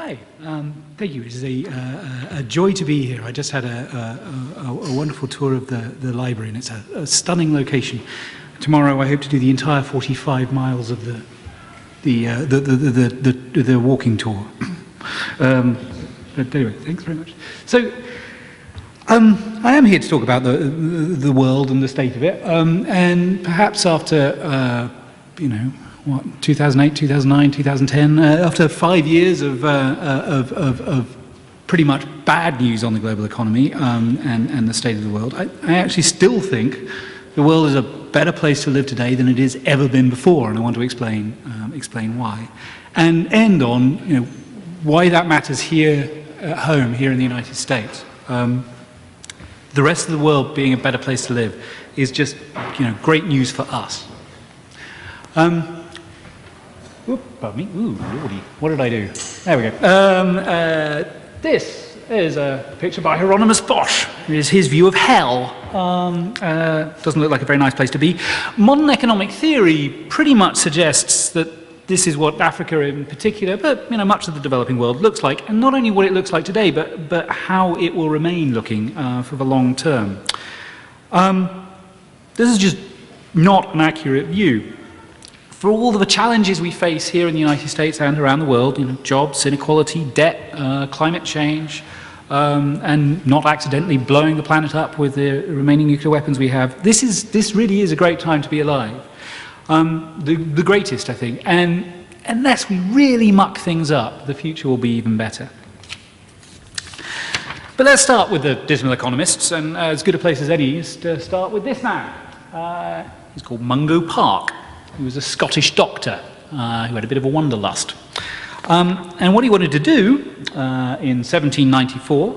Hi, thank you. It is a joy to be here. I just had a wonderful tour of the library, and it's a stunning location. Tomorrow I hope to do the entire 45 miles of the walking tour. But anyway, thanks very much. So, I am here to talk about the world and the state of it, and perhaps after, 2008, 2009, 2010, after 5 years of pretty much bad news on the global economy and the state of the world, I actually still think the world is a better place to live today than it has ever been before, and I want to explain why, and end on why that matters here at home, here in the United States. The rest of the world being a better place to live is just great news for us. Pardon me. Ooh, lordy. What did I do? There we go. This is a picture by Hieronymus Bosch. It is his view of hell. Doesn't look like a very nice place to be. Modern economic theory pretty much suggests that this is what Africa in particular, but much of the developing world looks like, and not only what it looks like today, but how it will remain looking for the long term. This is just not an accurate view. For all of the challenges we face here in the United States and around the world, jobs, inequality, debt, climate change, and not accidentally blowing the planet up with the remaining nuclear weapons we have, this really is a great time to be alive. The greatest, I think, and unless we really muck things up, the future will be even better. But let's start with the Dismal Economists, and as good a place as any is to start with this man. He's called Mungo Park. He was a Scottish doctor who had a bit of a wanderlust. And what he wanted to do in 1794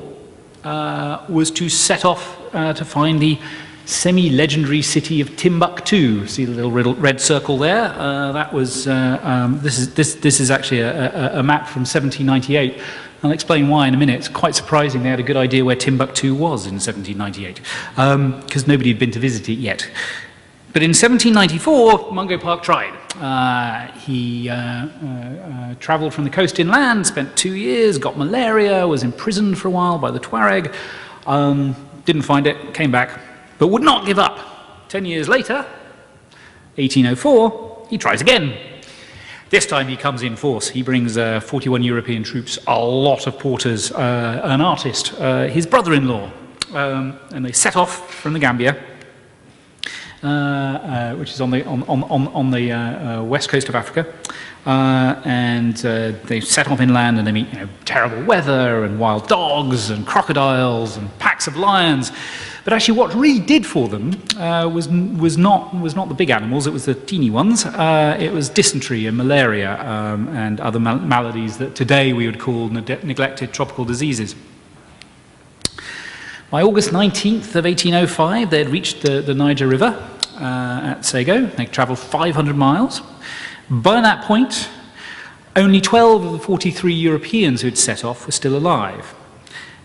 was to set off to find the semi-legendary city of Timbuktu. See the little red circle there? That was this is actually a map from 1798. I'll explain why in a minute. It's quite surprising they had a good idea where Timbuktu was in 1798, because nobody had been to visit it yet. But in 1794, Mungo Park tried. He travelled from the coast inland, spent 2 years, got malaria, was imprisoned for a while by the Tuareg, didn't find it, came back, but would not give up. 10 years later, 1804, he tries again. This time he comes in force. He brings 41 European troops, a lot of porters, an artist, his brother-in-law, and they set off from the Gambia, which is on the west coast of Africa, and they set off inland, and they meet terrible weather and wild dogs and crocodiles and packs of lions. But actually, what really did for them was not the big animals; it was the teeny ones. It was dysentery and malaria and other maladies that today we would call neglected tropical diseases. By August 19th of 1805, they had reached the Niger River at Sego. They travelled 500 miles. By that point, only 12 of the 43 Europeans who had set off were still alive.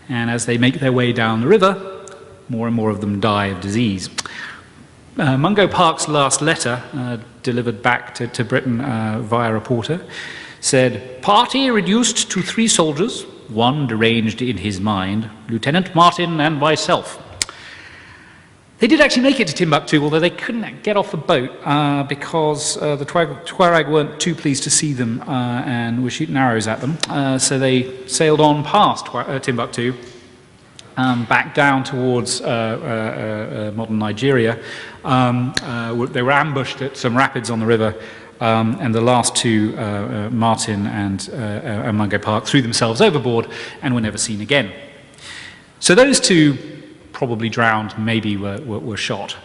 And as they make their way down the river, more and more of them die of disease. Mungo Park's last letter, delivered back to Britain via a porter, said, "Party reduced to 3 soldiers, 1 deranged in his mind, Lieutenant Martin and myself." They did actually make it to Timbuktu, although they couldn't get off the boat because the Tuareg weren't too pleased to see them and were shooting arrows at them. So they sailed on past Timbuktu, back down towards modern Nigeria. They were ambushed at some rapids on the river, and the last 2, Martin and Mungo Park, threw themselves overboard and were never seen again. So those 2 probably drowned, maybe were shot.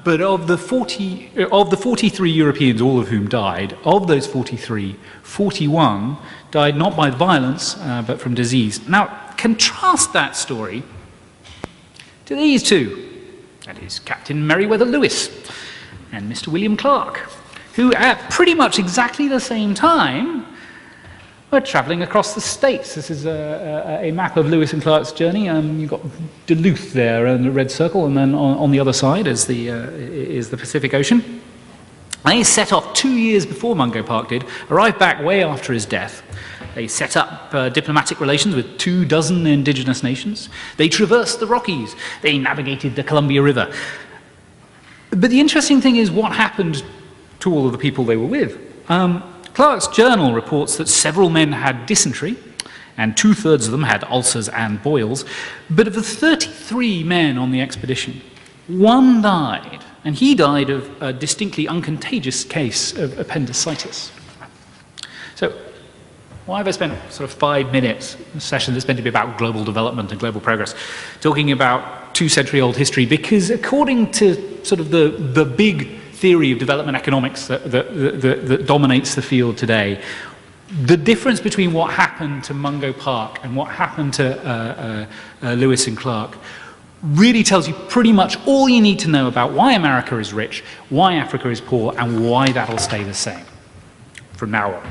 But of the 43 Europeans, all of whom died, of those 43, 41 died not by violence, but from disease. Now, contrast that story to these 2. That is Captain Merriweather Lewis and Mr. William Clark, who at pretty much exactly the same time were travelling across the States. This is a map of Lewis and Clark's journey. You've got Duluth there and the red circle, and then on the other side is the Pacific Ocean. They set off 2 years before Mungo Park did, arrived back way after his death, They set up diplomatic relations with 24 indigenous nations. They traversed the Rockies. They navigated the Columbia River. But the interesting thing is what happened to all of the people they were with. Clark's journal reports that several men had dysentery, and 2/3 of them had ulcers and boils. But of the 33 men on the expedition, one died, and he died of a distinctly uncontagious case of appendicitis. So why have I spent sort of 5 minutes, a session that's meant to be about global development and global progress, talking about 2-century-old history? Because according to sort of the big theory of development economics that dominates the field today, the difference between what happened to Mungo Park and what happened to Lewis and Clark really tells you pretty much all you need to know about why America is rich, why Africa is poor, and why that'll stay the same from now on.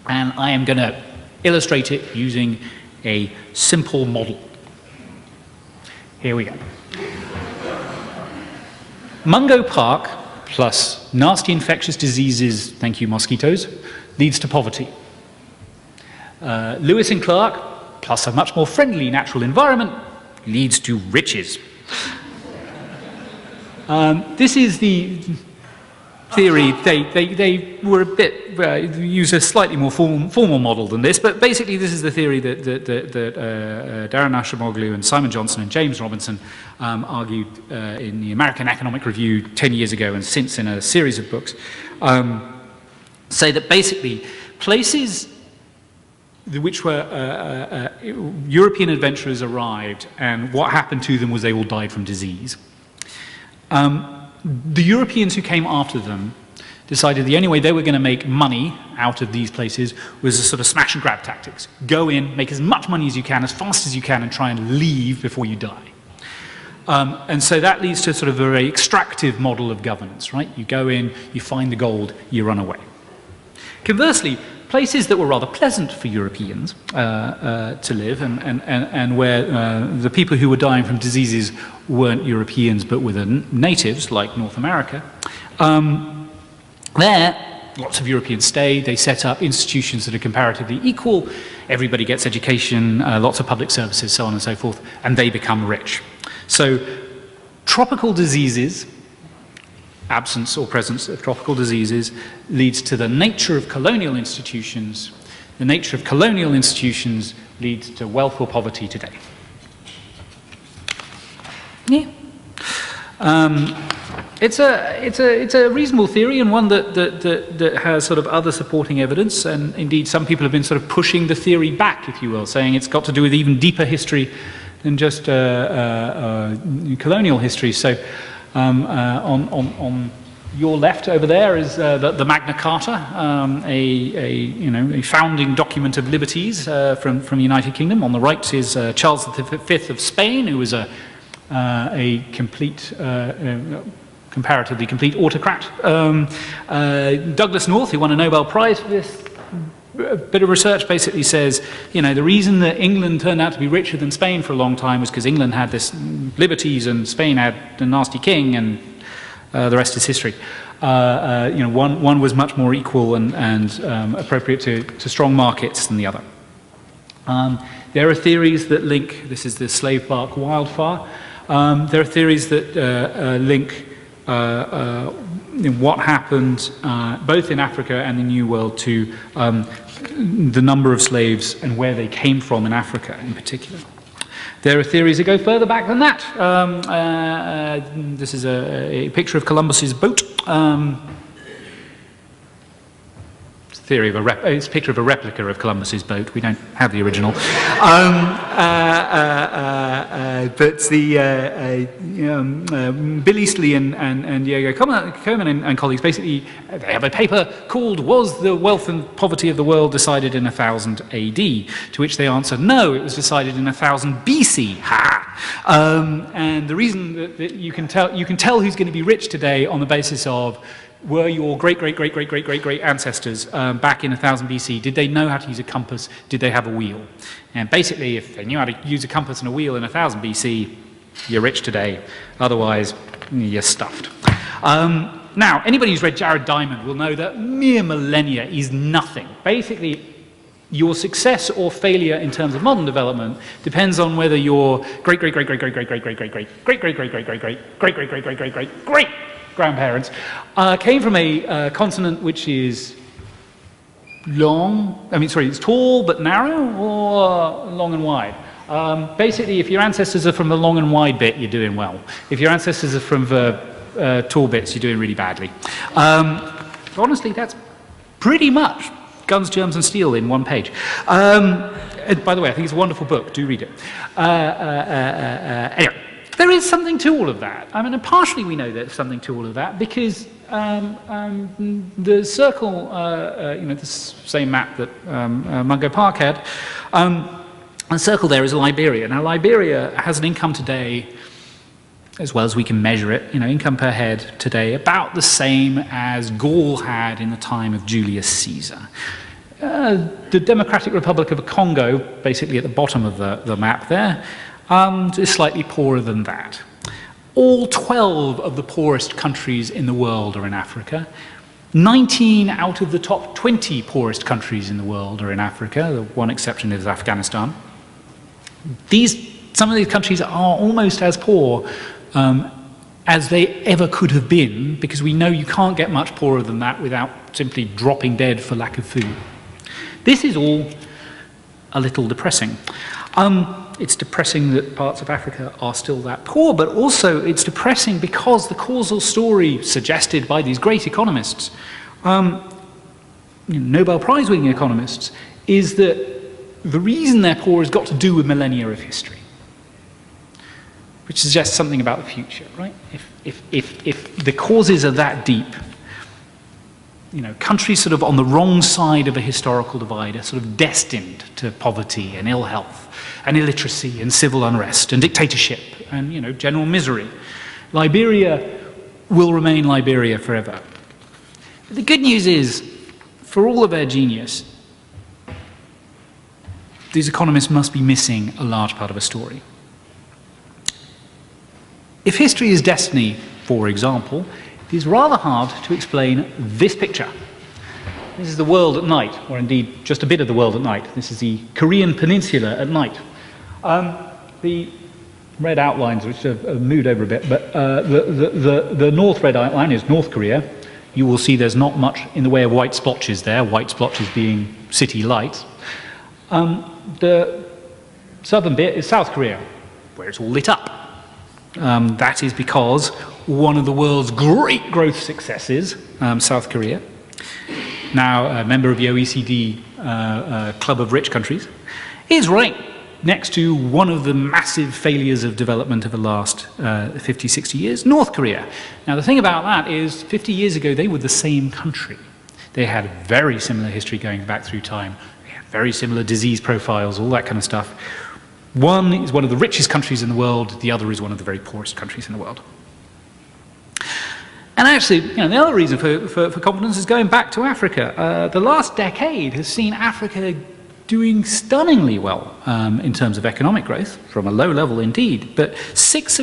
And I am going to illustrate it using a simple model. Here we go. Mungo Park plus nasty infectious diseases, thank you mosquitoes, leads to poverty. Lewis and Clark plus a much more friendly natural environment leads to riches. This is the theory. They were a bit, use a slightly more formal model than this, but basically this is the theory that Darren Ashimoglu and Simon Johnson and James Robinson argued in the American Economic Review 10 years ago, and since in a series of books, say that basically places which were European adventurers arrived, and what happened to them was they all died from disease. The Europeans who came after them decided the only way they were going to make money out of these places was a sort of smash and grab tactics. Go in, make as much money as you can, as fast as you can, and try and leave before you die. And so that leads to sort of a very extractive model of governance, right? You go in, you find the gold, you run away. Conversely, places that were rather pleasant for Europeans to live, and where the people who were dying from diseases weren't Europeans but were the natives, like North America, there lots of Europeans stayed. They set up institutions that are comparatively equal. Everybody gets education, lots of public services, so on and so forth, and they become rich. So tropical diseases, absence or presence of tropical diseases, leads to the nature of colonial institutions. The nature of colonial institutions leads to wealth or poverty today. Yeah. It's a reasonable theory, and one that has sort of other supporting evidence, and indeed some people have been sort of pushing the theory back, if you will, saying it's got to do with even deeper history than just colonial history. So on your left over there is the Magna Carta, a founding document of liberties from the United Kingdom. On the right is Charles V of Spain, who was a complete, comparatively complete autocrat. Douglas North, who won a Nobel Prize for this bit of research, basically says, the reason that England turned out to be richer than Spain for a long time was because England had this liberties and Spain had a nasty king, and the rest is history. One was much more equal and appropriate to strong markets than the other. There are theories that link, this is the slave bark wildfire, there are theories that link what happened both in Africa and the New World to the number of slaves and where they came from in Africa in particular. There are theories that go further back than that. This is a picture of Columbus's boat. It's a picture of a replica of Columbus's boat. We don't have the original. But Bill Eastley and Diego Coman and colleagues basically they have a paper called "Was the Wealth and Poverty of the World Decided in 1000 AD?" To which they answer, no, it was decided in 1000 BC. Ha! And the reason that you can tell who's going to be rich today on the basis of were your great ancestors back in 1000 BC, did they know how to use a compass? Did they have a wheel? And basically, if they knew how to use a compass and a wheel in 1000 BC, you're rich today. Otherwise, you're stuffed. Now, anybody who's read Jared Diamond will know that mere millennia is nothing. Basically, your success or failure in terms of modern development depends on whether your great grandparents came from a continent which is it's tall but narrow, or long and wide. Basically, if your ancestors are from the long and wide bit, you're doing well. If your ancestors are from the tall bits, you're doing really badly. Honestly, that's pretty much Guns, Germs and Steel in one page. By the way, I think it's a wonderful book. Do read it. Anyway, there is something to all of that. I mean, and partially we know there's something to all of that because the circle, the same map that Mungo Park had, the circle there is Liberia. Now, Liberia has an income today, as well as we can measure it, income per head today, about the same as Gaul had in the time of Julius Caesar. The Democratic Republic of the Congo, basically at the bottom of the map there, is slightly poorer than that. All 12 of the poorest countries in the world are in Africa. 19 out of the top 20 poorest countries in the world are in Africa. The one exception is Afghanistan. Some of these countries are almost as poor as they ever could have been, because we know you can't get much poorer than that without simply dropping dead for lack of food. This is all a little depressing. It's depressing that parts of Africa are still that poor, but also it's depressing because the causal story suggested by these great economists, Nobel Prize-winning economists, is that the reason they're poor has got to do with millennia of history, which suggests something about the future, right? If the causes are that deep, countries sort of on the wrong side of a historical divide are sort of destined to poverty and ill health and illiteracy and civil unrest and dictatorship and, general misery. Liberia will remain Liberia forever. But the good news is, for all of their genius, these economists must be missing a large part of a story. If history is destiny, for example, it is rather hard to explain this picture. This is the world at night, or indeed just a bit of the world at night. This is the Korean peninsula at night. The red outlines, which have moved over a bit, but the north red outline is North Korea. You will see there's not much in the way of white splotches there, white splotches being city lights. The southern bit is South Korea, where it's all lit up. That is because one of the world's great growth successes, South Korea, now a member of the OECD Club of Rich Countries, is right next to one of the massive failures of development of the last 50, 60 years, North Korea. Now, the thing about that is 50 years ago, they were the same country. They had a very similar history going back through time. They had very similar disease profiles, all that kind of stuff. One is one of the richest countries in the world, the other is one of the very poorest countries in the world. And actually, the other reason for confidence is going back to Africa. The last decade has seen Africa doing stunningly well in terms of economic growth, from a low level indeed, but 6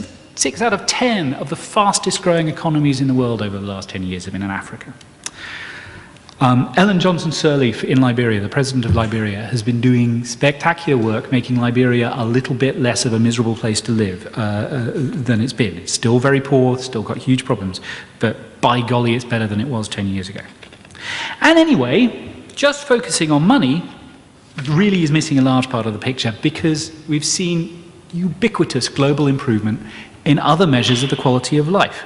out of 10 of the fastest growing economies in the world over the last 10 years have been in Africa. Ellen Johnson Sirleaf in Liberia, the president of Liberia, has been doing spectacular work making Liberia a little bit less of a miserable place to live than it's been. It's still very poor, still got huge problems, but by golly, it's better than it was 10 years ago. And anyway, just focusing on money really is missing a large part of the picture, because we've seen ubiquitous global improvement in other measures of the quality of life.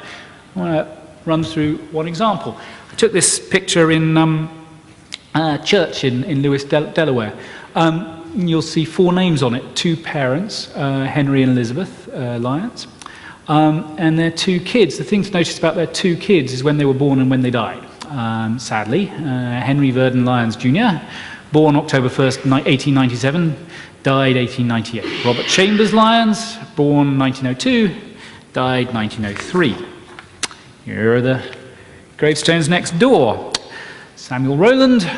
I want to run through one example. I took this picture in church in Lewis, Delaware. You'll see 4 names on it, 2 parents, Henry and Elizabeth Lyons, and their 2 kids. The thing to notice about their 2 kids is when they were born and when they died. Sadly, Henry Verdon Lyons Jr., born October 1st, 1897, died 1898. Robert Chambers Lyons, born 1902, died 1903. Here are the gravestones next door. Samuel Rowland,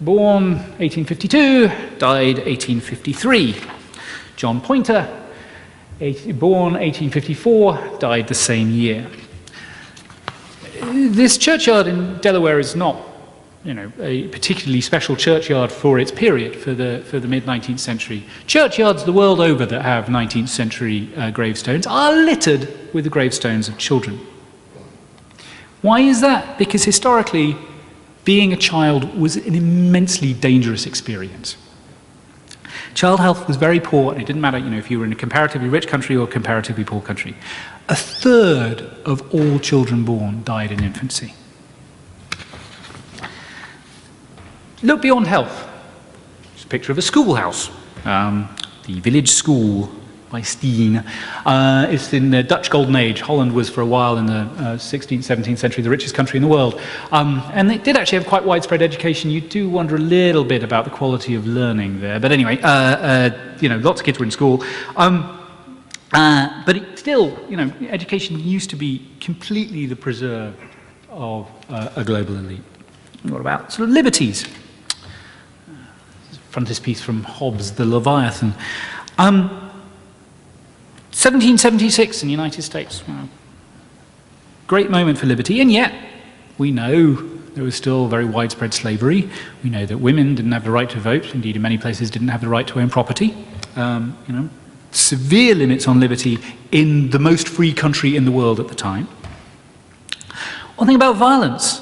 born 1852, died 1853. John Poynter, born 1854, died the same year. This churchyard in Delaware is not a particularly special churchyard for its period, for the mid-19th century. Churchyards the world over that have 19th century gravestones are littered with the gravestones of children. Why is that? Because historically, being a child was an immensely dangerous experience. Child health was very poor, and it didn't matter if you were in a comparatively rich country or a comparatively poor country. A third of all children born died in infancy. Look beyond health. It's a picture of a schoolhouse. The village school by Steen. It's in the Dutch Golden Age. Holland was for a while in the 16th, 17th century the richest country in the world. And it did actually have quite widespread education. You do wonder a little bit about the quality of learning there. But anyway, lots of kids were in school. But it still, education used to be completely the preserve of a global elite. What about sort of liberties? Frontispiece from Hobbes, The Leviathan. 1776 in the United States. Wow. Great moment for liberty, and yet we know there was still very widespread slavery. We know that women didn't have the right to vote, indeed in many places didn't have the right to own property. Severe limits on liberty in the most free country in the world at the time. One thing about violence.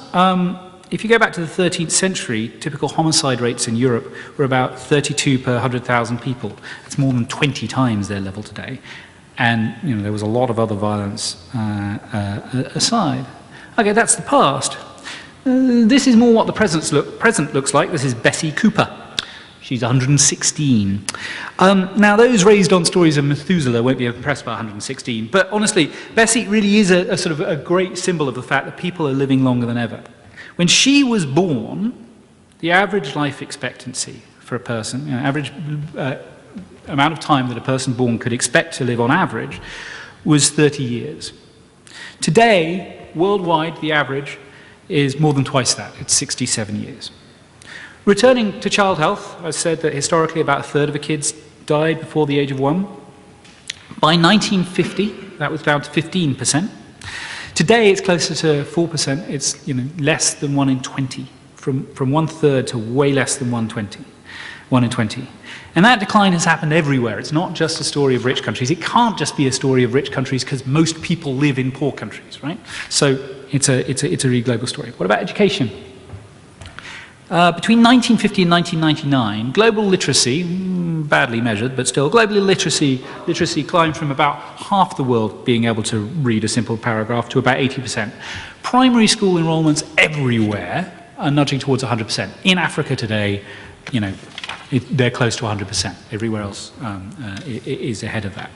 If you go back to the 13th century, typical homicide rates in Europe were about 32 per 100,000 people. It's more than 20 times their level today. And there was a lot of other violence aside. Okay, that's the past. This is more what the present looks like. This is Bessie Cooper. She's 116. Now, those raised on stories of Methuselah won't be impressed by 116. But honestly, Bessie really is a sort of a great symbol of the fact that people are living longer than ever. When she was born, the average life expectancy for a person, average amount of time that a person born could expect to live on average, was 30 years. Today, worldwide, the average is more than twice that. It's 67 years. Returning to child health, I said that historically about a third of the kids died before the age of 1. By 1950, that was down to 15%. Today, it's closer to 4%. It's less than 1 in 20, from 1/3 to way less than 1 in 20. And that decline has happened everywhere. It's not just a story of rich countries. It can't just be a story of rich countries because most people live in poor countries, right? So it's a really global story. What about education? Between 1950 and 1999, global literacy, badly measured, but still, global literacy climbed from about half the world being able to read a simple paragraph to about 80%. Primary school enrollments everywhere are nudging towards 100%. In Africa today, they're close to 100%. Everywhere else is ahead of that.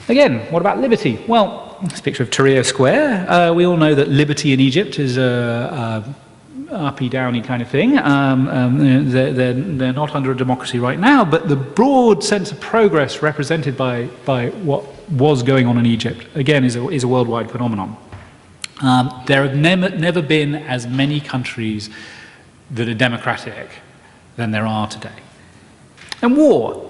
Again, what about liberty? Well, this picture of Tahrir Square. We all know that liberty in Egypt is a uppy-downy kind of thing. They're not under a democracy right now, but the broad sense of progress represented by what was going on in Egypt, again, is a worldwide phenomenon. There have never been as many countries that are democratic than there are today. And war.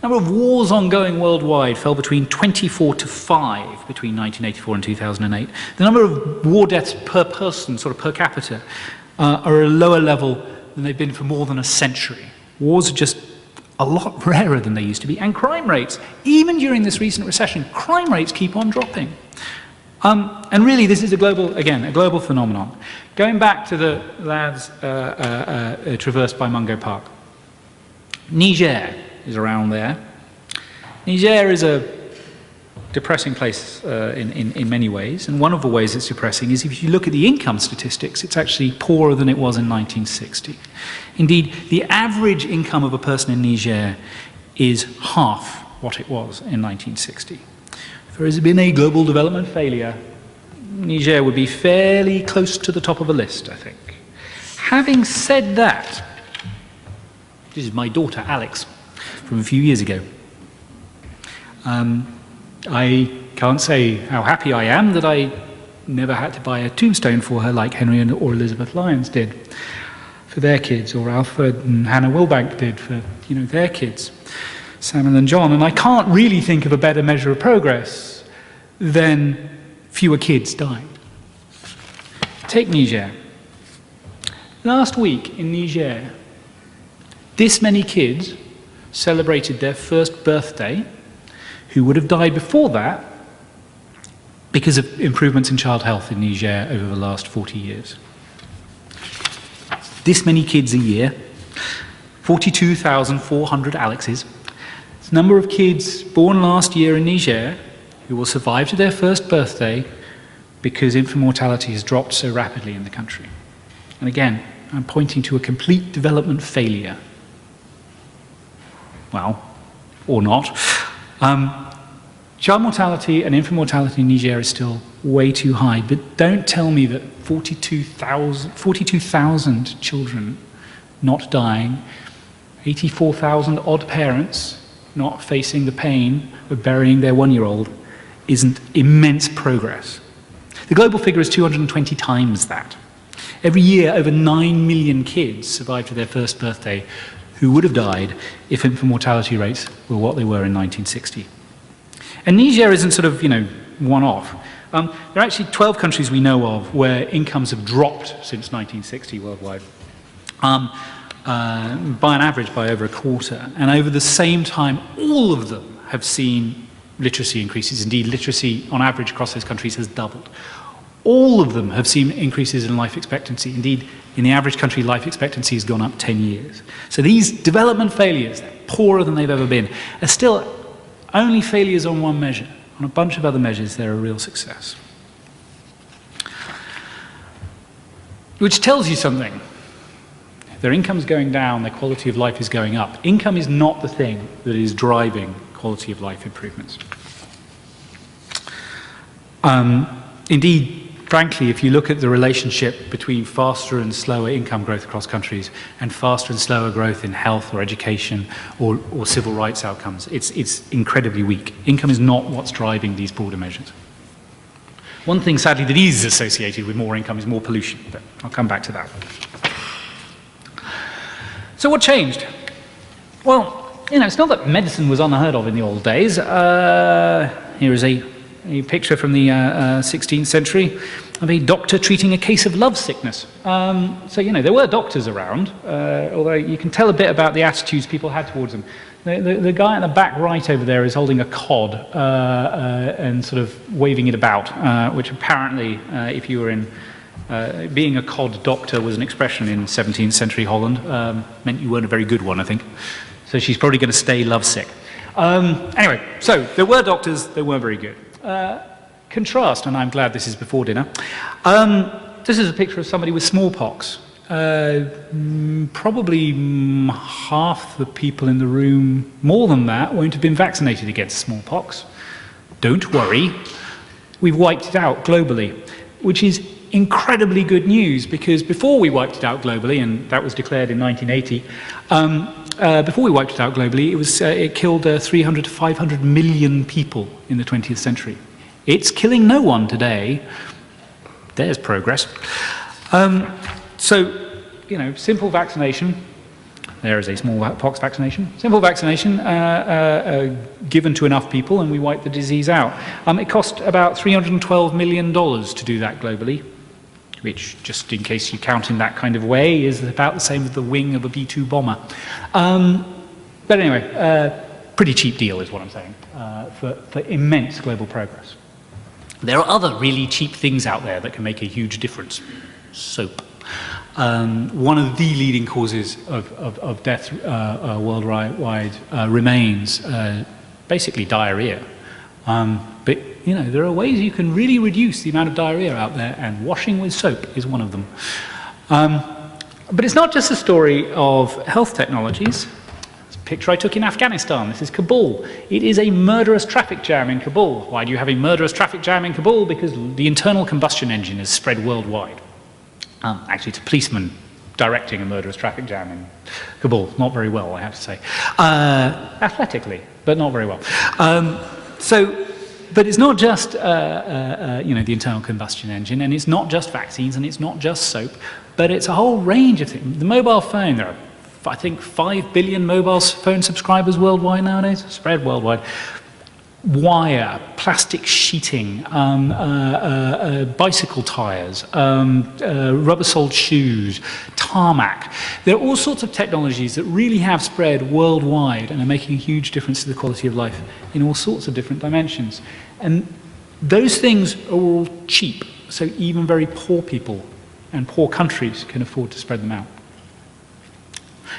The number of wars ongoing worldwide fell between 24 to 5 between 1984 and 2008. The number of war deaths per person, sort of per capita, are at a lower level than they've been for more than a century. Wars are just a lot rarer than they used to be. And crime rates, even during this recent recession, crime rates keep on dropping. And really, this is a global phenomenon. Going back to the lands traversed by Mungo Park. Niger is around there. Niger is a depressing place in many ways, and one of the ways it's depressing is if you look at the income statistics, it's actually poorer than it was in 1960. Indeed, the average income of a person in Niger is half what it was in 1960. If there has been a global development failure, Niger would be fairly close to the top of the list, I think. Having said that, this is my daughter, Alex, from a few years ago. I can't say how happy I am that I never had to buy a tombstone for her like Henry or Elizabeth Lyons did for their kids, or Alfred and Hannah Wilbank did for their kids, Samuel and John. And I can't really think of a better measure of progress than fewer kids dying. Take Niger. Last week in Niger, this many kids celebrated their first birthday who would have died before that because of improvements in child health in Niger over the last 40 years. This many kids a year, 42,400 Alexes. It's the number of kids born last year in Niger who will survive to their first birthday because infant mortality has dropped so rapidly in the country. And again, I'm pointing to a complete development failure. Well, or not. Child mortality and infant mortality in Niger is still way too high, but don't tell me that 42,000 children not dying, 84,000 odd parents not facing the pain of burying their one-year-old isn't immense progress. The global figure is 220 times that. Every year, over 9 million kids survive to their first birthday who would have died if infant mortality rates were what they were in 1960. And Niger isn't sort of, one-off. There are actually 12 countries we know of where incomes have dropped since 1960 worldwide, by an average by over a quarter. And over the same time, all of them have seen literacy increases. Indeed, literacy on average across those countries has doubled. All of them have seen increases in life expectancy. Indeed, in the average country, life expectancy has gone up 10 years. So these development failures, they're poorer than they've ever been, are still only failures on one measure. On a bunch of other measures, they're a real success. Which tells you something. If their income's going down, their quality of life is going up. Income is not the thing that is driving quality of life improvements. Indeed, frankly, if you look at the relationship between faster and slower income growth across countries and faster and slower growth in health or education or civil rights outcomes, it's incredibly weak. Income is not what's driving these broader measures. One thing, sadly, that is associated with more income is more pollution, but I'll come back to that. So what changed? Well, it's not that medicine was unheard of in the old days. Here is a picture from the 16th century of a doctor treating a case of love sickness. So, there were doctors around, although you can tell a bit about the attitudes people had towards them. The guy at the back right over there is holding a cod and sort of waving it about, which apparently, if you were in being a cod doctor was an expression in 17th century Holland, meant you weren't a very good one, I think. So she's probably going to stay lovesick. Anyway, so there were doctors, they weren't very good. Contrast, and I'm glad this is before dinner. This is a picture of somebody with smallpox. Probably half the people in the room, more than that, won't have been vaccinated against smallpox. Don't worry, we've wiped it out globally, which is incredibly good news, because before we wiped it out globally, and that was declared in 1980, before we wiped it out globally, it killed 300 to 500 million people in the 20th century. It's killing no one today. There's progress. So, simple vaccination. There is a smallpox vaccination. Simple vaccination given to enough people, and we wipe the disease out. It cost about $312 million to do that globally, which, just in case you count in that kind of way, is about the same as the wing of a B-2 bomber. But anyway, pretty cheap deal is what I'm saying, for immense global progress. There are other really cheap things out there that can make a huge difference. Soap. One of the leading causes of death worldwide remains basically diarrhea. But there are ways you can really reduce the amount of diarrhea out there, and washing with soap is one of them. But it's not just a story of health technologies. It's a picture I took in Afghanistan. This is Kabul. It is a murderous traffic jam in Kabul. Why do you have a murderous traffic jam in Kabul? Because the internal combustion engine is spread worldwide. Actually, it's a policeman directing a murderous traffic jam in Kabul. Not very well, I have to say. Athletically, but not very well. But it's not just the internal combustion engine, and it's not just vaccines, and it's not just soap, but it's a whole range of things. The mobile phone, there are, I think, 5 billion mobile phone subscribers worldwide nowadays, spread worldwide. wire, plastic sheeting, bicycle tires, rubber-soled shoes, tarmac. There are all sorts of technologies that really have spread worldwide and are making a huge difference to the quality of life in all sorts of different dimensions. And those things are all cheap, so even very poor people and poor countries can afford to spread them out.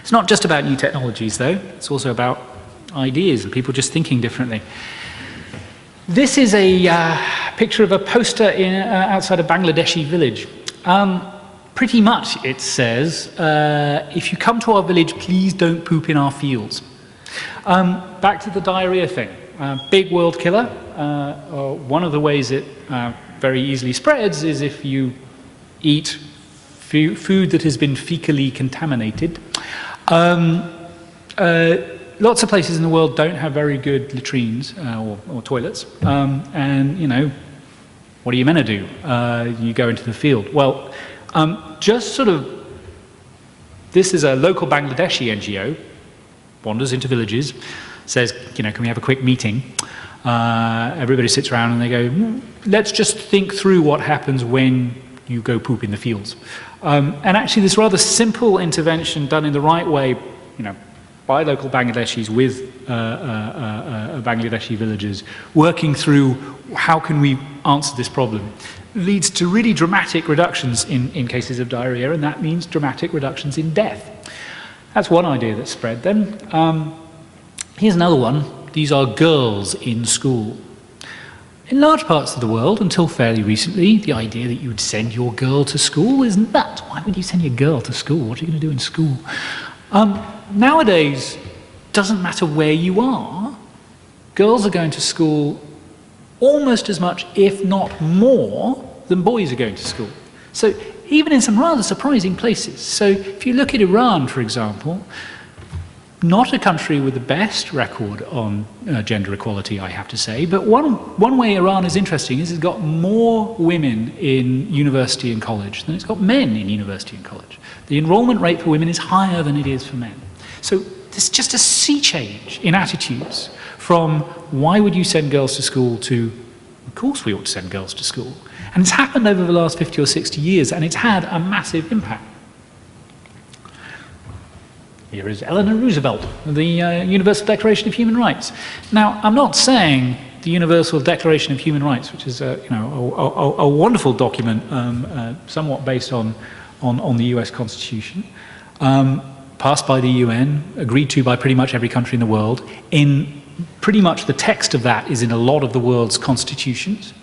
It's not just about new technologies, though. It's also about ideas and people just thinking differently. This is a picture of a poster outside a Bangladeshi village. Pretty much it says, if you come to our village, please don't poop in our fields. Back to the diarrhea thing. Big world killer. One of the ways it very easily spreads is if you eat food that has been fecally contaminated. Lots of places in the world don't have very good latrines or toilets, and you know, what are you meant to do? You go into the field. Well, just sort of, this is a local Bangladeshi NGO, wanders into villages, says, you know, can we have a quick meeting? Everybody sits around and they go, let's just think through what happens when you go poop in the fields. And actually this rather simple intervention done in the right way, you know, by local Bangladeshis with Bangladeshi villagers, working through how can we answer this problem, leads to really dramatic reductions in cases of diarrhea, and that means dramatic reductions in death. That's one idea that's spread. Then here's another one. These are girls in school. In large parts of the world, until fairly recently, the idea that you would send your girl to school is nuts. Why would you send your girl to school? What are you going to do in school? Nowadays, doesn't matter where you are, girls are going to school almost as much, if not more, than boys are going to school. So even in some rather surprising places. So if you look at Iran, for example, not a country with the best record on gender equality, I have to say, but one way Iran is interesting is it's got more women in university and college than it's got men in university and college. The enrollment rate for women is higher than it is for men. So there's just a sea change in attitudes from why would you send girls to school to, of course we ought to send girls to school. And it's happened over the last 50 or 60 years, and it's had a massive impact. Here is Eleanor Roosevelt, the Universal Declaration of Human Rights. Now, I'm not saying the Universal Declaration of Human Rights, which is a wonderful document, somewhat based on the US Constitution, passed by the UN, agreed to by pretty much every country in the world. In pretty much the text of that is in a lot of the world's constitutions.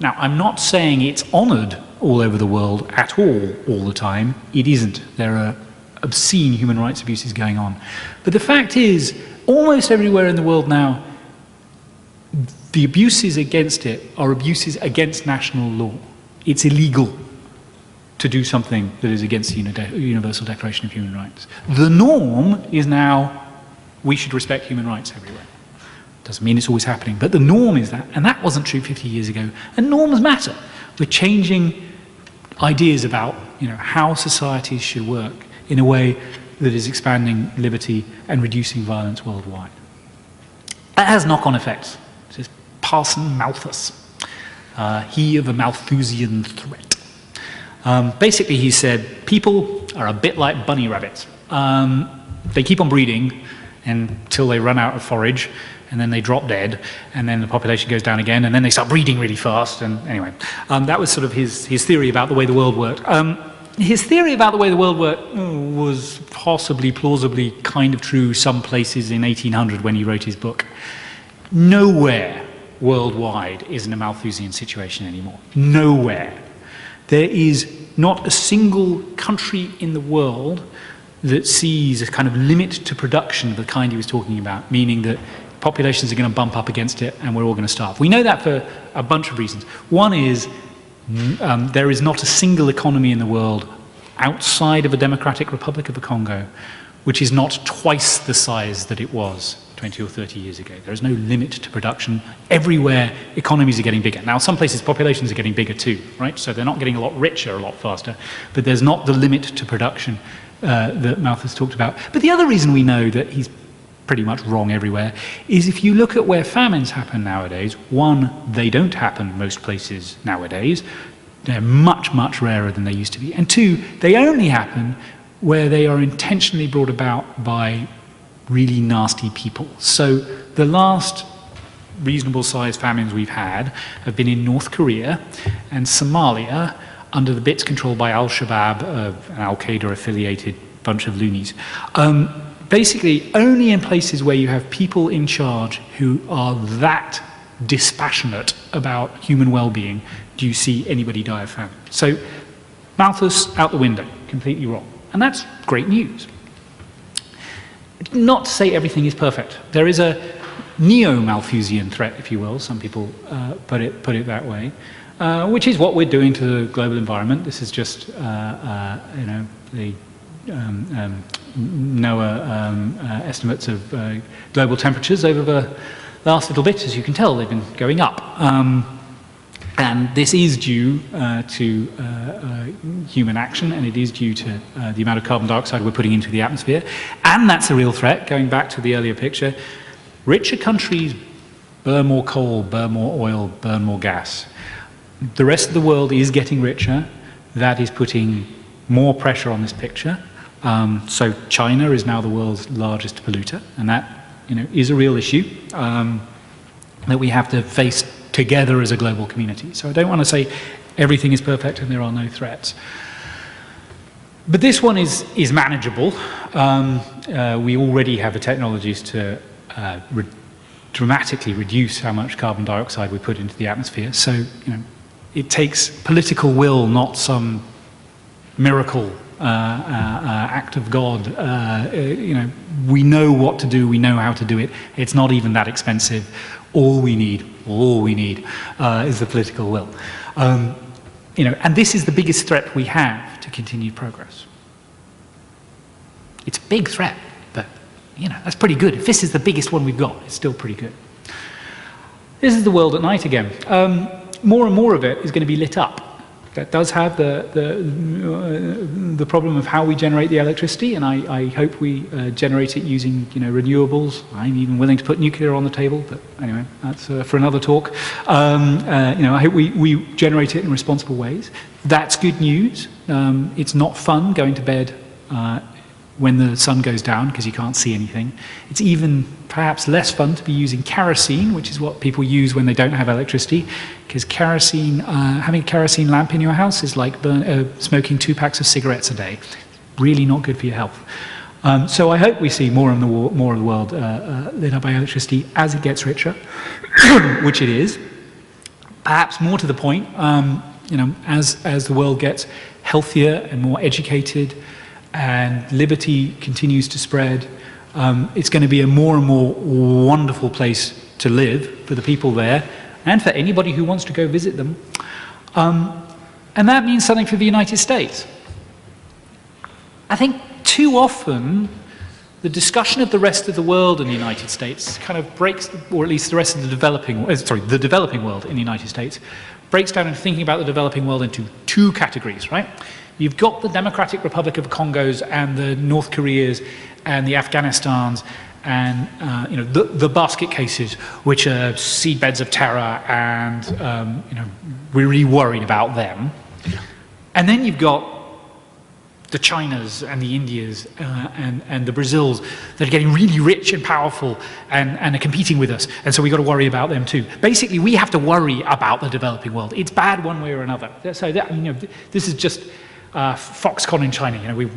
Now, I'm not saying it's honored all over the world at all the time. It isn't. There are obscene human rights abuses going on. But the fact is, almost everywhere in the world now, the abuses against it are abuses against national law. It's illegal to do something that is against the Universal Declaration of Human Rights. The norm is now we should respect human rights everywhere. Doesn't mean it's always happening, but the norm is that, and that wasn't true 50 years ago. And norms matter. We're changing ideas about, you know, how societies should work in a way that is expanding liberty and reducing violence worldwide. That has knock-on effects. This is Parson Malthus, he of a Malthusian threat. Basically, he said, people are a bit like bunny rabbits. They keep on breeding until they run out of forage, and then they drop dead, and then the population goes down again, and then they start breeding really fast. And anyway, that was sort of his theory about the way the world worked. His theory about the way the world worked was possibly, plausibly kind of true some places in 1800 when he wrote his book. Nowhere worldwide is in a Malthusian situation anymore. Nowhere. There is not a single country in the world that sees a kind of limit to production of the kind he was talking about, meaning that populations are going to bump up against it and we're all going to starve. We know that for a bunch of reasons. One is there is not a single economy in the world outside of a Democratic Republic of the Congo which is not twice the size that it was 20 or 30 years ago. There is no limit to production. Everywhere, economies are getting bigger. Now, some places, populations are getting bigger too, right? So they're not getting a lot richer a lot faster, but there's not the limit to production that Malthus talked about. But the other reason we know that he's pretty much wrong everywhere, is if you look at where famines happen nowadays, one, they don't happen most places nowadays. They're much, much rarer than they used to be. And two, they only happen where they are intentionally brought about by really nasty people. So the last reasonable-sized famines we've had have been in North Korea and Somalia under the bits controlled by Al-Shabaab, an Al-Qaeda-affiliated bunch of loonies. Basically, only in places where you have people in charge who are that dispassionate about human well-being do you see anybody die of famine. So Malthus out the window, completely wrong. And that's great news. Not to say everything is perfect. There is a neo-Malthusian threat, if you will. Some people put it that way, which is what we're doing to the global environment. This is just, the NOAA estimates of global temperatures over the last little bit. As you can tell, they've been going up. And this is due to human action, and it is due to the amount of carbon dioxide we're putting into the atmosphere. And that's a real threat, going back to the earlier picture. Richer countries burn more coal, burn more oil, burn more gas. The rest of the world is getting richer. That is putting more pressure on this picture. So China is now the world's largest polluter, and that is a real issue that we have to face together as a global community. So I don't want to say everything is perfect and there are no threats. But this one is manageable. We already have the technologies to dramatically reduce how much carbon dioxide we put into the atmosphere. So it takes political will, not some miracle act of God. We know what to do. We know how to do it. It's not even that expensive. All we need is the political will. And this is the biggest threat we have to continued progress. It's a big threat, but that's pretty good. If this is the biggest one we've got, it's still pretty good. This is the world at night again. More and more of it is going to be lit up. That does have the problem of how we generate the electricity, and I hope we generate it using renewables. I'm even willing to put nuclear on the table, but anyway, that's for another talk. I hope we generate it in responsible ways. That's good news. It's not fun going to bed when the sun goes down because you can't see anything. It's even perhaps less fun to be using kerosene, which is what people use when they don't have electricity, because kerosene, having a kerosene lamp in your house is like smoking 2 packs of cigarettes a day. Really not good for your health. So I hope we see more of the world lit up by electricity as it gets richer, which it is. Perhaps more to the point, as the world gets healthier and more educated, and liberty continues to spread, it's going to be a more and more wonderful place to live for the people there and for anybody who wants to go visit them. And that means something for the United States. I think too often the discussion of the rest of the world in the United States kind of breaks, or at least the rest of the developing world in the United States breaks down into thinking about the developing world into 2 categories, right? You've got the Democratic Republic of Congos and the North Koreas and the Afghanistans and the basket cases, which are seedbeds of terror, and we're really worried about them. And then you've got the Chinas and the Indias and the Brazils that are getting really rich and powerful and are competing with us, and so we've got to worry about them too. Basically, we have to worry about the developing world. It's bad one way or another. So this is just Foxconn in China. We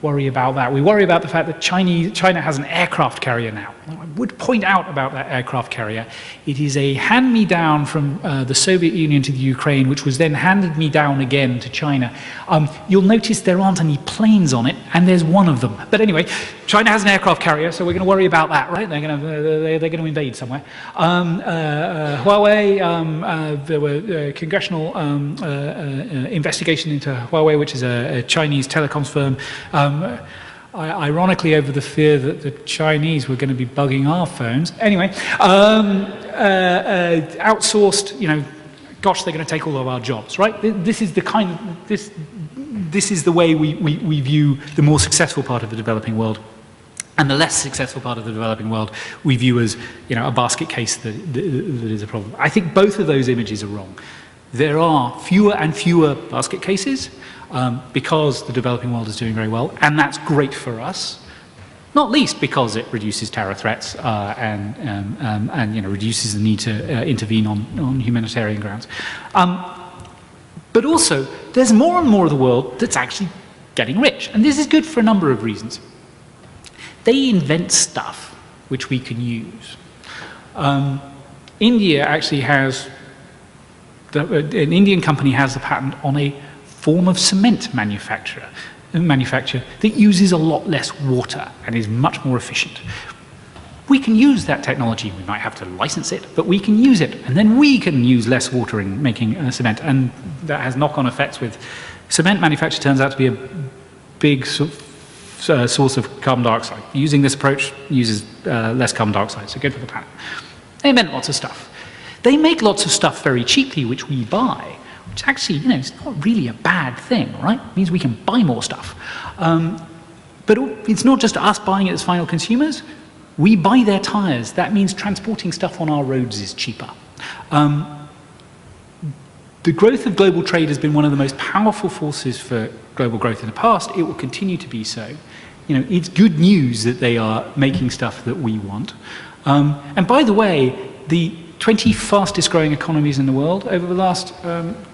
worry about that. We worry about the fact that China has an aircraft carrier now. I would point out about that aircraft carrier, it is a hand-me-down from the Soviet Union to the Ukraine, which was then handed me down again to China. You'll notice there aren't any planes on it, and there's one of them. But anyway, China has an aircraft carrier, so we're going to worry about that, right? They're going to invade somewhere. Huawei, there were congressional investigation into Huawei, which is a Chinese telecoms firm. Ironically, over the fear that the Chinese were going to be bugging our phones. Anyway, outsourced, gosh, they're going to take all of our jobs, right? This is the kind of, this is the way we view the more successful part of the developing world. And the less successful part of the developing world we view as, a basket case that is a problem. I think both of those images are wrong. There are fewer and fewer basket cases because the developing world is doing very well, and that's great for us. Not least because it reduces terror threats and reduces the need to intervene on humanitarian grounds. But also, there's more and more of the world that's actually getting rich, and this is good for a number of reasons. They invent stuff which we can use. India actually has, an Indian company has a patent on a form of cement manufacture that uses a lot less water and is much more efficient. We can use that technology. We might have to license it, but we can use it, and then we can use less water in making cement, and that has knock-on effects with cement manufacture. Turns out to be a big source of carbon dioxide. Using this approach uses less carbon dioxide, so good for the planet. They invent lots of stuff. They make lots of stuff very cheaply, which we buy, which actually, it's not really a bad thing, right? It means we can buy more stuff. But it's not just us buying it as final consumers. We buy their tires. That means transporting stuff on our roads is cheaper. The growth of global trade has been one of the most powerful forces for global growth in the past. It will continue to be so. It's good news that they are making stuff that we want. And by the way, the 20 fastest growing economies in the world over the last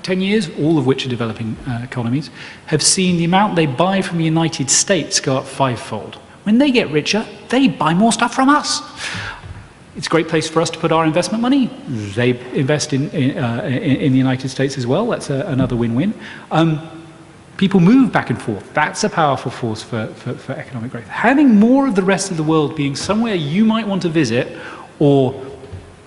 10 years, all of which are developing economies, have seen the amount they buy from the United States go up 5-fold. When they get richer, they buy more stuff from us. It's a great place for us to put our investment money. They invest in the United States as well. That's another win-win. People move back and forth. That's a powerful force for economic growth. Having more of the rest of the world being somewhere you might want to visit, or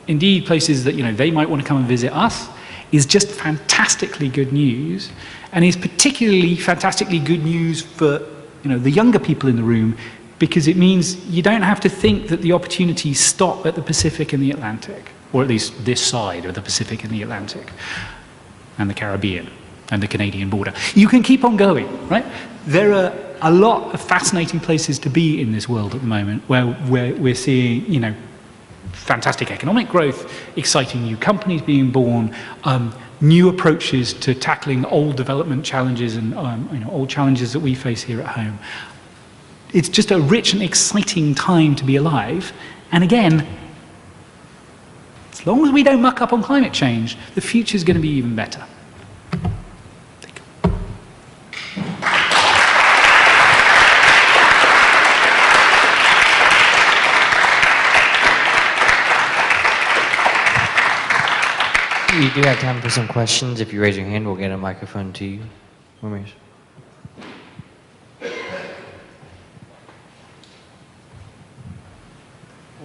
indeed places that they might want to come and visit us, is just fantastically good news, and is particularly fantastically good news for the younger people in the room, because it means you don't have to think that the opportunities stop at the Pacific and the Atlantic, or at least this side of the Pacific and the Atlantic, and the Caribbean, and the Canadian border. You can keep on going, right? There are a lot of fascinating places to be in this world at the moment, where we're seeing, fantastic economic growth, exciting new companies being born, new approaches to tackling old development challenges and old challenges that we face here at home. It's just a rich and exciting time to be alive. And again, as long as we don't muck up on climate change, the future's going to be even better. We do have time for some questions. If you raise your hand, we'll get a microphone to you. Well,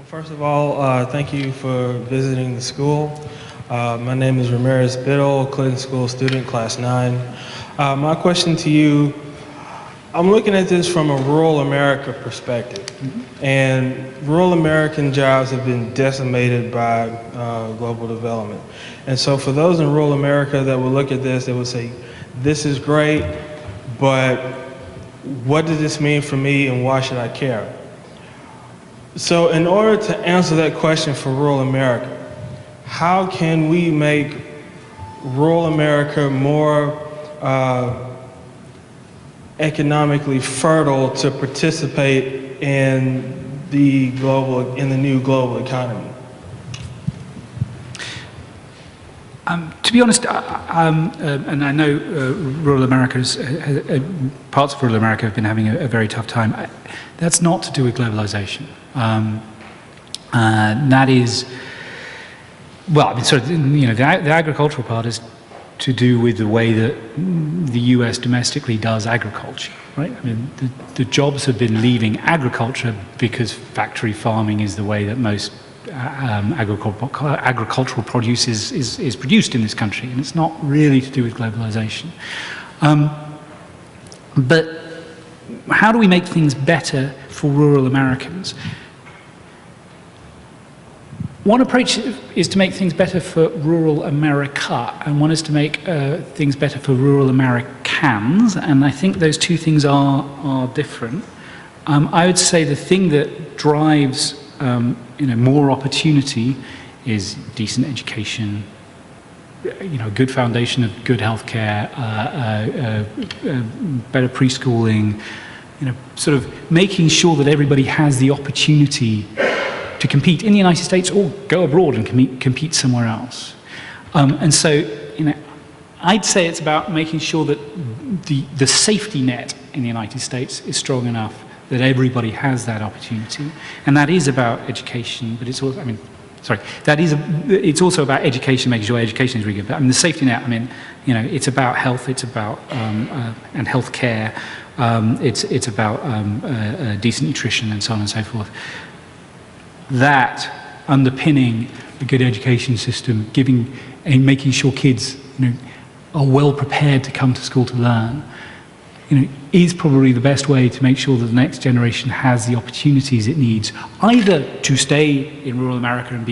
first of all, thank you for visiting the school. My name is Ramirez Biddle, Clinton School student, class 9. My question to you, I'm looking at this from a rural America perspective. And rural American jobs have been decimated by global development. And so for those in rural America that would look at this, they would say, this is great, but what does this mean for me and why should I care? So in order to answer that question for rural America, how can we make rural America more economically fertile to participate in the new global economy? To be honest, and I know rural America's parts of rural America have been having a very tough time. That's not to do with globalization. That is, well, I mean, sort of, the agricultural part is to do with the way that the US domestically does agriculture, right? I mean, the jobs have been leaving agriculture because factory farming is the way that most agricultural produce is produced in this country, and it's not really to do with globalization. But how do we make things better for rural Americans? One approach is to make things better for rural America, and one is to make things better for rural Americans, and I think those two things are different. I would say the thing that drives more opportunity is decent education, a good foundation of good healthcare, better preschooling, sort of making sure that everybody has the opportunity to compete in the United States or go abroad and compete somewhere else. And so, I'd say it's about making sure that the safety net in the United States is strong enough that everybody has that opportunity. And that is about education, but it's also, it's also about education, making sure education is really good. But the safety net, it's about health, it's about, and health care, it's about decent nutrition and so on and so forth. That underpinning a good education system, making sure kids, are well prepared to come to school to learn, is probably the best way to make sure that the next generation has the opportunities it needs, either to stay in rural America and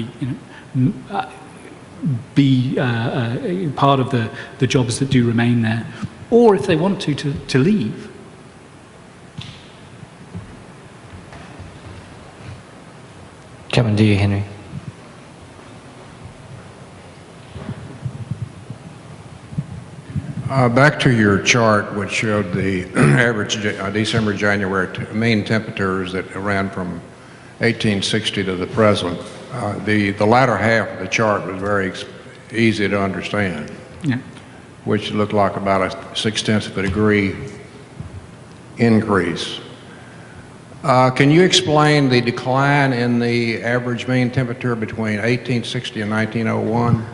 be part of the jobs that do remain there, or if they want to leave. Coming to you, Henry. Back to your chart, which showed the average December-January mean temperatures that ran from 1860 to the present. The latter half of the chart was very easy to understand, yeah. Which looked like about a 0.6 of a degree increase. Can you explain the decline in the average mean temperature between 1860 and 1901?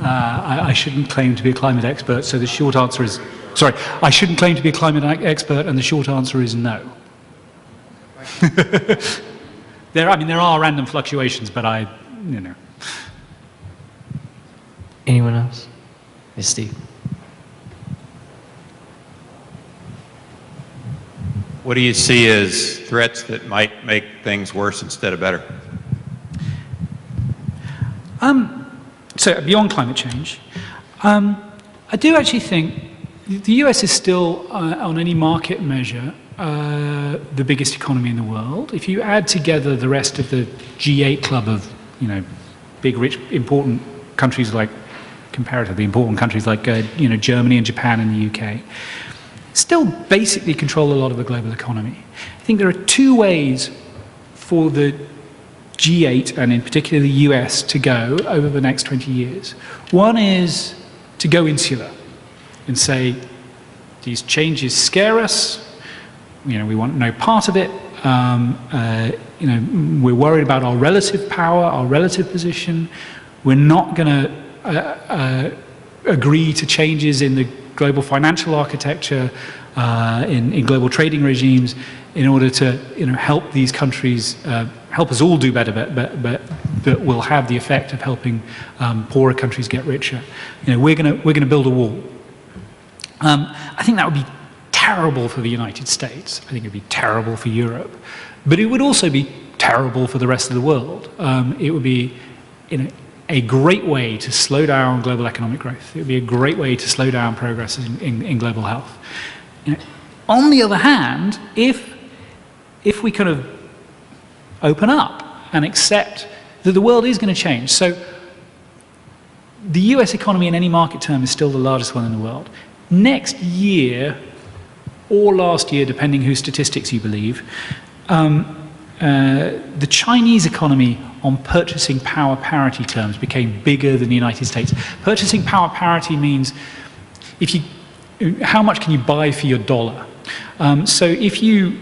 I shouldn't claim to be a climate expert, so the short answer is, sorry, I shouldn't claim to be a climate expert, and the short answer is no. There are random fluctuations, but Anyone else? Yes, Steve. What do you see as threats that might make things worse instead of better? So beyond climate change, I do actually think the US is still, on any market measure, the biggest economy in the world. If you add together the rest of the G8 club of, big, rich, important countries comparatively important countries like, Germany and Japan and the UK, still basically control a lot of the global economy. I think there are two ways for the G8, and in particular the US, to go over the next 20 years. One is to go insular and say, these changes scare us, we want no part of it, we're worried about our relative power, our relative position, we're not going to agree to changes in the global financial architecture, in global trading regimes, in order to help these countries, help us all do better, but will have the effect of helping poorer countries get richer. We're going to build a wall. I think that would be terrible for the United States. I think it would be terrible for Europe, but it would also be terrible for the rest of the world. It would be a great way to slow down global economic growth. It would be a great way to slow down progress in global health. On the other hand, if we kind of open up and accept that the world is going to change. So the US economy in any market term is still the largest one in the world. Next year, or last year, depending whose statistics you believe, the Chinese economy on purchasing power parity terms became bigger than the United States. Purchasing power parity means how much can you buy for your dollar? So if you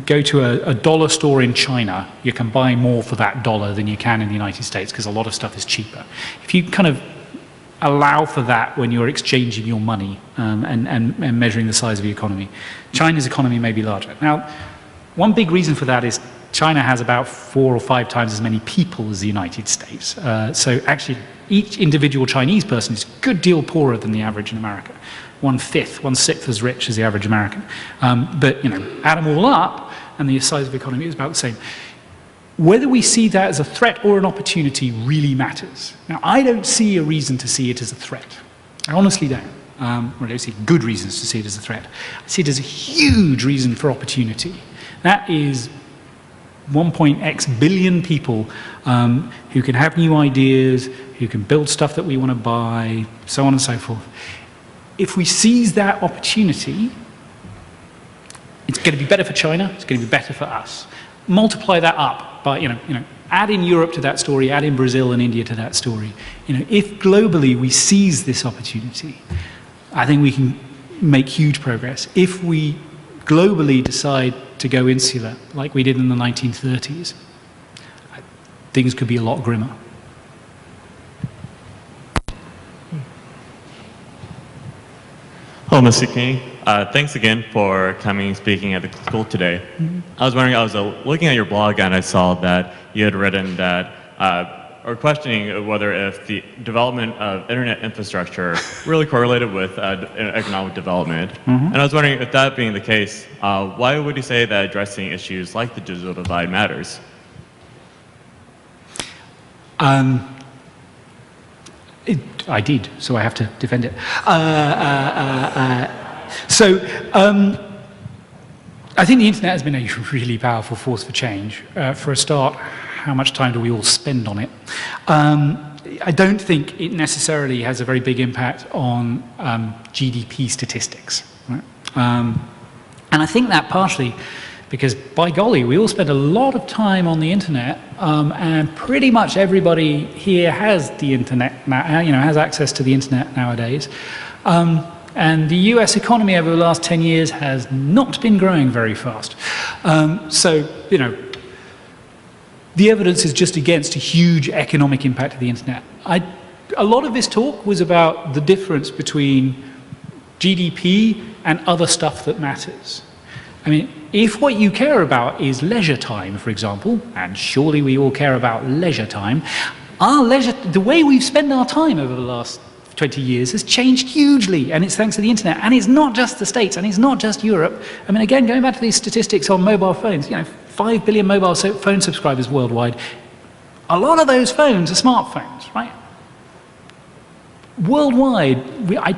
go to a dollar store in China, you can buy more for that dollar than you can in the United States because a lot of stuff is cheaper. If you kind of allow for that when you're exchanging your money and measuring the size of the economy, China's economy may be larger. Now, one big reason for that is China has about 4 or 5 times as many people as the United States. So actually, each individual Chinese person is a good deal poorer than the average in America. 1/6 as rich as the average American. But add them all up, and the size of the economy is about the same. Whether we see that as a threat or an opportunity really matters. Now, I don't see a reason to see it as a threat. I honestly don't. or I don't see good reasons to see it as a threat. I see it as a huge reason for opportunity. That is 1.x billion people who can have new ideas, who can build stuff that we want to buy, so on and so forth. If we seize that opportunity, it's going to be better for China, it's going to be better for us. Multiply that up by, add in Europe to that story, add in Brazil and India to that story. If globally we seize this opportunity, I think we can make huge progress. If we globally decide to go insular, like we did in the 1930s, things could be a lot grimmer. Hello, Mr. King. Thanks again for coming and speaking at the school today. I was wondering, I was looking at your blog and I saw that you had written that, or questioning whether if the development of internet infrastructure really correlated with economic development. And I was wondering, if that being the case, why would you say that addressing issues like the digital divide matters? I did, so I have to defend it. I think the internet has been a really powerful force for change. For a start, how much time do we all spend on it? I don't think it necessarily has a very big impact on GDP statistics. Right? And I think that partially because, by golly, we all spend a lot of time on the internet, and pretty much everybody here has the internet now, has access to the internet nowadays. And the US economy over the last 10 years has not been growing very fast. The evidence is just against a huge economic impact of the internet. A lot of this talk was about the difference between GDP and other stuff that matters. I mean, if what you care about is leisure time, for example, and surely we all care about leisure time, the way we've spent our time over the last 20 years has changed hugely, and it's thanks to the internet. And it's not just the States, and it's not just Europe. I mean, again, going back to these statistics on mobile phones, 5 billion mobile phone subscribers worldwide. A lot of those phones are smartphones, right? Worldwide, I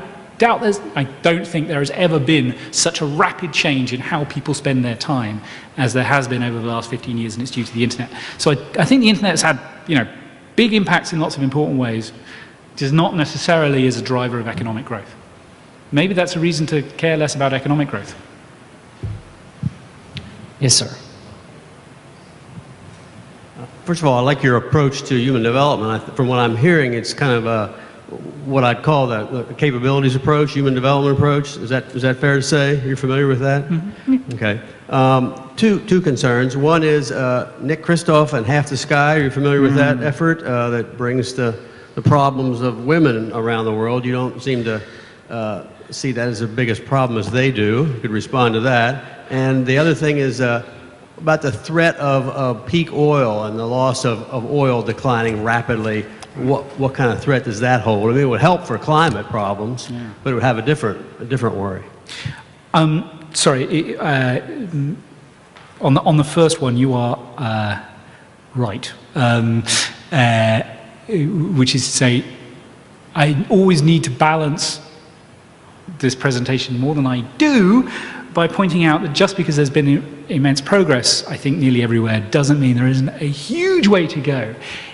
don't think there has ever been such a rapid change in how people spend their time as there has been over the last 15 years, and it's due to the internet. So I think the internet has had, big impacts in lots of important ways. It is not necessarily as a driver of economic growth. Maybe that's a reason to care less about economic growth. Yes, sir. First of all, I like your approach to human development. From what I'm hearing, it's kind of what I'd call the capabilities approach, human development approach. Is that fair to say? You're familiar with that? Mm-hmm. Okay. Two concerns. One is Nick Kristof and Half the Sky. Are you familiar with that effort that brings the problems of women around the world? You don't seem to see that as the biggest problem as they do. You could respond to that. And the other thing is about the threat of peak oil and the loss of oil declining rapidly. What kind of threat does that hold? I mean, it would help for climate problems, but it would have a different worry. Sorry, on the first one, you are right, which is to say, I always need to balance this presentation more than I do by pointing out that just because there's been immense progress, I think nearly everywhere, doesn't mean there isn't a huge way to go.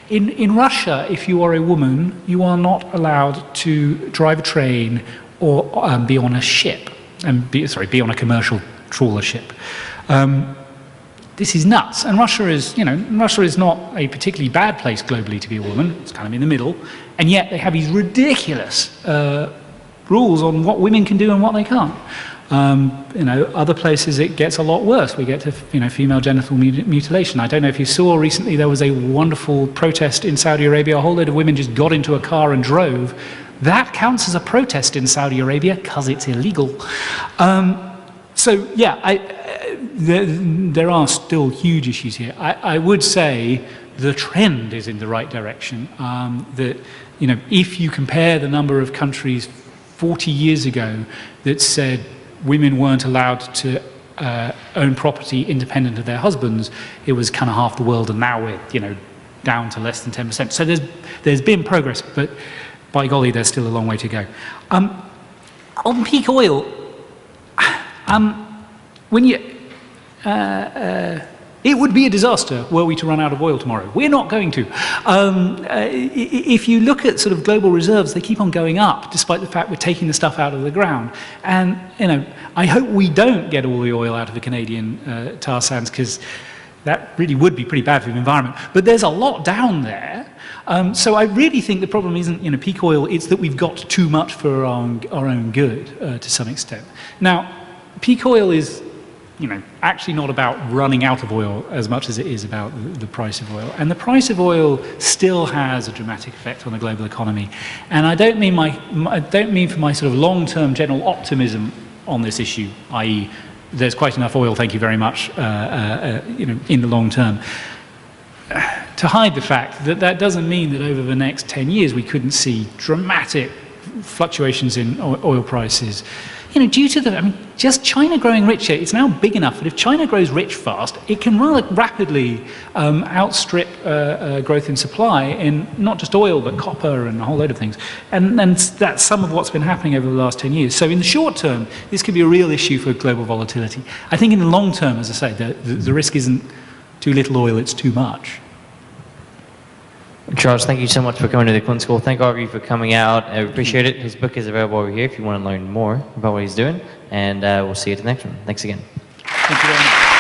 In Russia, if you are a woman, you are not allowed to drive a train or be on a ship, and be on a commercial trawler ship. This is nuts, and Russia is not a particularly bad place globally to be a woman. It's kind of in the middle, and yet they have these ridiculous rules on what women can do and what they can't. Other places it gets a lot worse. We get to female genital mutilation. I don't know if you saw recently there was a wonderful protest in Saudi Arabia. A whole load of women just got into a car and drove. That counts as a protest in Saudi Arabia because it's illegal. There are still huge issues here. I would say the trend is in the right direction. If you compare the number of countries 40 years ago that said women weren't allowed to own property independent of their husbands, it was kind of half the world, and now we're down to less than 10%. So there's been progress, but by golly, there's still a long way to go. On peak oil, when you, it would be a disaster were we to run out of oil tomorrow. We're not going to. If you look at sort of global reserves, they keep on going up, despite the fact we're taking the stuff out of the ground. And I hope we don't get all the oil out of the Canadian tar sands, because that really would be pretty bad for the environment. But there's a lot down there. So I really think the problem isn't peak oil, it's that we've got too much for our own good to some extent. Now, peak oil is actually not about running out of oil as much as it is about the price of oil. And the price of oil still has a dramatic effect on the global economy. And I don't mean for my sort of long-term general optimism on this issue, i.e. there's quite enough oil, thank you very much, in the long term, to hide the fact that that doesn't mean that over the next 10 years we couldn't see dramatic fluctuations in oil prices. Due to just China growing richer, it's now big enough that if China grows rich fast, it can rather rapidly outstrip growth in supply in not just oil, but copper and a whole load of things. And that's some of what's been happening over the last 10 years. So in the short term, this could be a real issue for global volatility. I think in the long term, as I say, the risk isn't too little oil, it's too much. Charles, thank you so much for coming to the Quinn School. Thank all of you for coming out. I appreciate it. His book is available over here if you want to learn more about what he's doing. And we'll see you at the next one. Thanks again. Thank you very much.